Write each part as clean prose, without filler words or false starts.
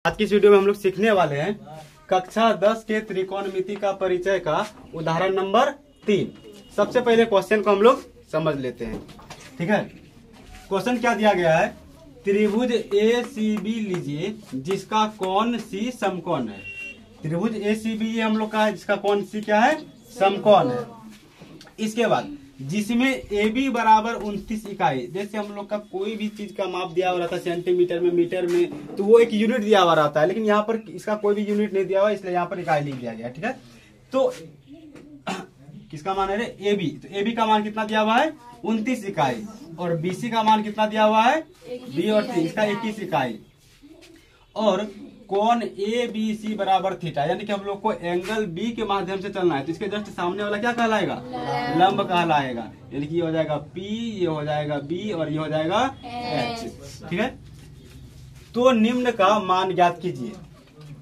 आज की इस वीडियो में हम लोग सीखने वाले हैं कक्षा 10 के त्रिकोणमिति का परिचय का उदाहरण नंबर 3। सबसे पहले क्वेश्चन को हम लोग समझ लेते हैं। ठीक है, क्वेश्चन क्या दिया गया है? त्रिभुज ACB लीजिए जिसका कोण C समकोण है। त्रिभुज ACB ये हम लोग का है जिसका कोण C क्या है? समकोण है। इसके बाद जिसमें AB बराबर 29 इकाई, जैसे हम लोग का कोई भी चीज का माप दिया हुआ रहता है सेंटीमीटर में, मीटर में, तो वो एक यूनिट दिया हुआ रहता है, लेकिन यहाँ पर इसका कोई भी यूनिट नहीं दिया हुआ, इसलिए यहाँ पर इकाई लिख दिया गया। ठीक है, तो किसका मान है रे? AB। तो AB का मान कितना दिया हुआ है? 29 इकाई। और BC का मान कितना दिया हुआ है? B और C, इसका 21 इकाई। और कोण ABC बराबर थीटा, यानी कि हम लोग को एंगल B के माध्यम से चलना है, तो इसके जस्ट सामने वाला क्या कहलाएगा? लंब कहलाएगा। यानी कि ये हो जाएगा P, ये हो जाएगा B और ये हो जाएगा H। ठीक है, तो निम्न का मान ज्ञात कीजिए।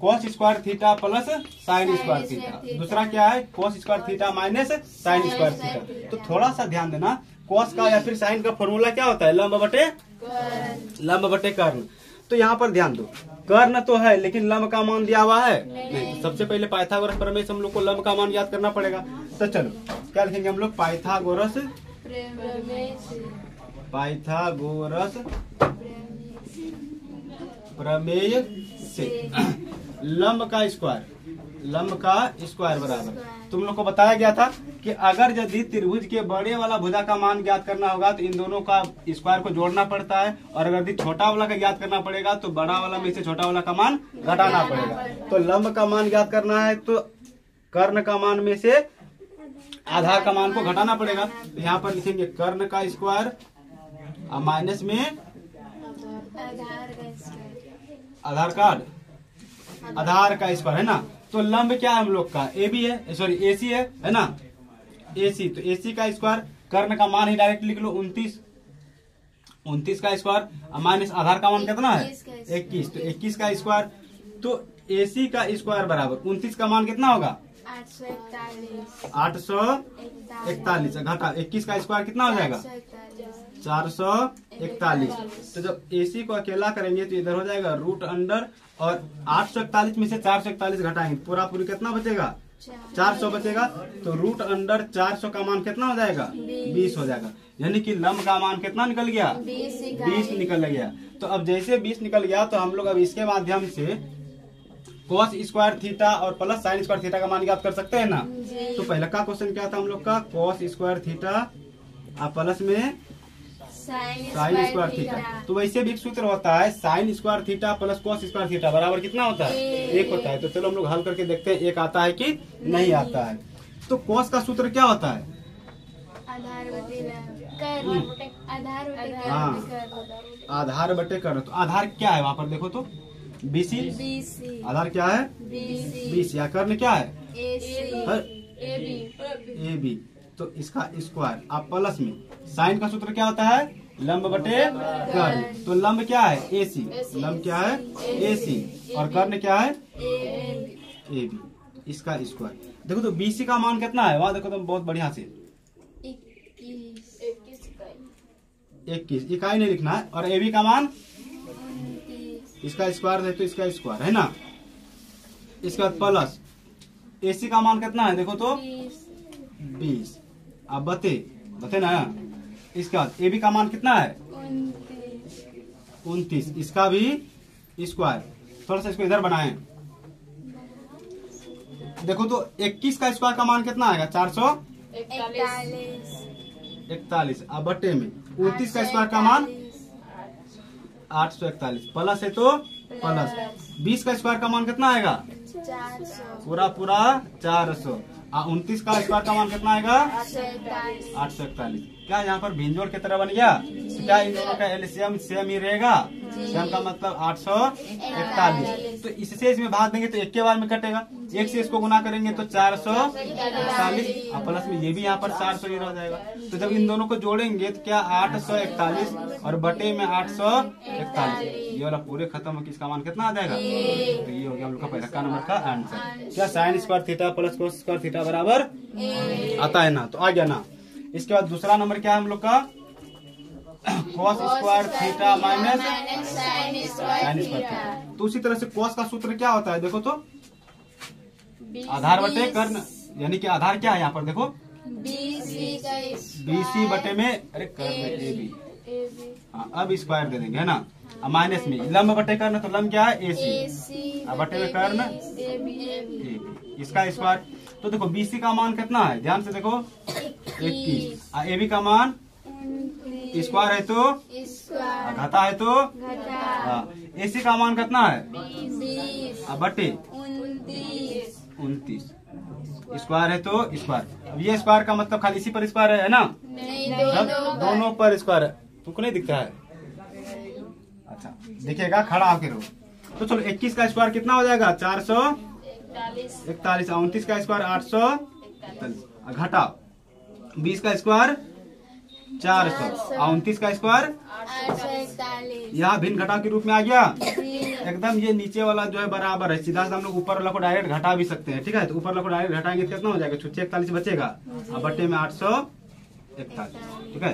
cos square theta plus sign square theta. दूसरा क्या है? cos square theta minus sign square theta. तो थोड़ा सा ध्यान देना, cos का या फिर साइन का फॉर्मूला क्या होता है? लंब बटे कर्ण। तो यहाँ पर ध्यान दो, कर्ण तो है लेकिन लंब का मान दिया हुआ है नहीं। तो सबसे पहले पाइथागोरस प्रमेय से हम लोग को लंब का मान याद करना पड़ेगा। तो चलो क्या लिखेंगे हम लोग? पाइथागोरस प्रमेय से लंब का स्क्वायर बराबर, तुम लोग को बताया गया था कि अगर यदि त्रिभुज के बड़े वाला भुजा का मान ज्ञात करना होगा तो इन दोनों का स्क्वायर को जोड़ना पड़ता है, और अगर यदि छोटा वाला का ज्ञात करना पड़ेगा तो बड़ा वाला में से छोटा वाला का मान घटाना पड़ेगा। तो लंब का मान ज्ञात करना है तो कर्ण का मान में से आधार का मान को घटाना पड़ेगा। तो यहाँ पर लिखेंगे कर्ण का स्क्वायर माइनस में आधार का स्क्वायर है ना। तो लंब क्या है हम लोग का? AB है, सॉरी AC है ना, AC। तो AC का स्क्वायर, कर्ण का मान ही डायरेक्ट लिख लो 29 का स्क्वायर माइनस आधार का मान कितना है? 21। तो 21 का स्क्वायर, तो AC का स्क्वायर बराबर 29 का मान कितना होगा? 841 घटा 21 का स्क्वायर कितना हो जाएगा? 441। तो जब AC को अकेला करेंगे तो इधर हो जाएगा रूट अंडर, और 841 में से 441 घटाएंगे, पूरा पूरी कितना बचेगा? 400 बचेगा। तो रूट अंडर 400 का मान कितना हो जाएगा? 20 हो जाएगा। यानी कि लंब का मान कितना निकल गया? 20 निकल गया। तो अब जैसे 20 निकल गया तो हम लोग अब इसके माध्यम से cos स्क्वायर थीटा और प्लस साइन स्क्वायर थीटा का मान ज्ञात कर सकते हैं ना। तो पहला का क्वेश्चन क्या था हम लोग का? cos स्क्वायर थीटा प्लस में साइन स्क्वायर थीटा। तो वैसे भी एक सूत्र होता है, sign square theta plus cos square theta बराबर कितना होता है? 1 होता है। तो चलो हम लोग हल करके देखते हैं 1 आता है कि नहीं आता है। तो cos का सूत्र क्या होता है? आधार बटे कर्ण। तो आधार क्या है वहाँ पर देखो तो? BC। आधार क्या है? BC। या कर्ण क्या है? AB। तो इसका स्क्वायर आप प्लस में साइन का सूत्र क्या होता है? लंब बटे कर्ण। तो लंब क्या है? AC। लंब क्या है? AC। और कर्ण क्या है? AB। इसका स्क्वायर देखो तो BC का मान कितना है? वहां देखो तो बहुत बढ़िया से 21 इकाई नहीं लिखना है। और AB का मान इसका स्क्वायर है तो इसका स्क्वायर है ना। इसके बाद प्लस AC का मान कितना है? देखो तो 20। अब बते ना। इसके बाद AB का मान कितना है? 29। इसका भी स्क्वायर। थोड़ा सा इसको इधर बनाएं। देखो तो 21 का स्क्वायर का मान कितना आएगा? 441। अब बटे में 29 का स्क्वायर का मान 841 प्लस है तो प्लस 20 का स्क्वायर का मान कितना आएगा? 400। 29 का स्क्वायर का मान कितना आएगा? 841। क्या यहाँ पर भिंजोड़ की तरह बन गया? तो क्या इन दोनों का एलसीएम सेम ही रहेगा? सेम का मतलब 841। तो इससे इसमें भाग देंगे तो एक के बार में कटेगा, 1 से इसको गुना करेंगे तो 441, और प्लस में ये भी यहाँ पर 400 ही रह जाएगा। तो जब इन दोनों को जोड़ेंगे तो क्या 841 और बटे में 841, ये वाला पूरे खत्म हो, इसका मान कितना आ जाएगा? तो ये हो गया हम लोग का पहला का नंबर का आंसर। क्या sign square theta plus cos square theta बराबर आता है ना? तो आ गया ना। इसके बाद दूसरा नंबर क्या है हम लोग का? Cos square theta minus sine sine square theta. तो उसी तरह से कॉस का सूत्र क्या होता है, देखो तो आधार बटे कर्ण, यानी कि आधार क्या है यहाँ पर देखो BC बटे में, अरे कर्ण AB। हाँ, अब स्क्वायर दे देंगे है ना, माइनस में लंब बटे कर्ण, तो लंब क्या है AC, बटे में कर्ण AB, इसका स्क्वायर। तो देखो BC का मान कितना है, ध्यान से देखो 21, AB का मान स्क्वायर है तो घटा है तो AC का मान कितना है, बटे 29, स्क्वायर है तो स्क्वायर। अब ये स्क्वायर का मतलब खाली इसी पर स्क्वायर है ना, दोनों पर स्क्वायर है, तुमको नहीं दिखता है। अच्छा देखिएगा, खड़ा होकर रो। तो चलो 21 का स्क्वायर कितना हो जाएगा, 441, 29 का स्क्वायर 841, घटा 20 का स्क्वायर 400, 29 का स्क्वायर, यहाँ भिन्न घटाव के रूप में आ गया एकदम। ये नीचे वाला जो है बराबर है, सीधा हम लोग ऊपर वाला को डायरेक्ट घटा भी सकते हैं, ठीक है। तो ऊपर वाला को डायरेक्ट घटाएंगे तो कितना हो जाएगा, 641 बचेगा, बट्टे में 841, ठीक है।